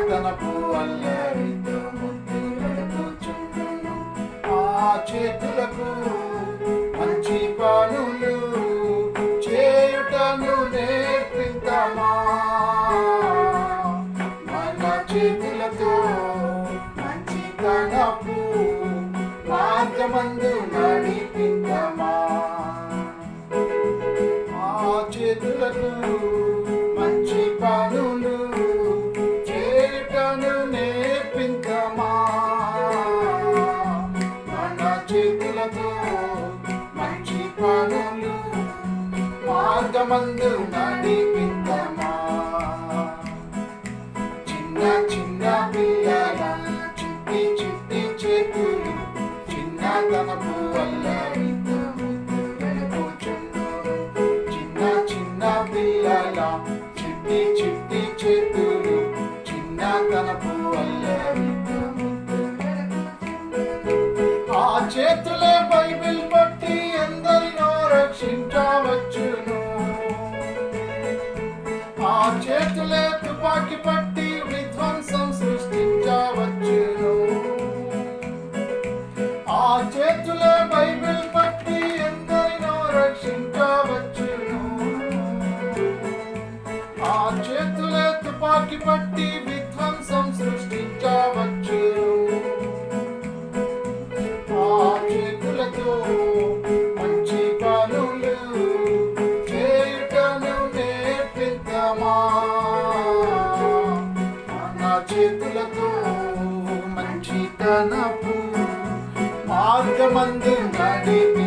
చిన్నతనపు అల్లరితో ముద్దులడుచుండును. ఆ చేతులకు మంచి పనులు చేయుటను నేర్పిద్దామా. మన చేతులతో మంచితనపు మార్గమందు నడిపిద్దామా. ఆ చేతులకు మంచి పనులు చేయుటను నేర్పిద్దామా. మన చేతులతో మంచి పనులు మార్గమందు నడిపిద్దామా. చిన్న చిన్న పిల్లల చిట్టి చిట్టి చేతులు చిన్నతనపు అల్లరితో ముద్దులడుచుండును. చిన్న చిన్న పిల్లల చిట్టి చిట్టి చేతులు చిన్నతనపు అల్లరితో ముద్దులడుచుండును. ఆ చేతులే బైబిల్ పట్టి ఎందరినో రక్షించవచ్చును. ఆ చేతులే తుపాకి పట్టి విధ్వంసం సృష్టించవచ్చును. ఆ చేతులే బైబిల్ పట్టి ఎందరినో రక్షించవచ్చును. ఆ చేతులే తుపాకి పట్టి విధ్వంసం సృష్టించవచ్చును. ఆ చేతులతో మంచి పనులు చేయుటను నేర్పిద్దామా. మన చేతులతో మంచితనపు మార్గమందు నడిపి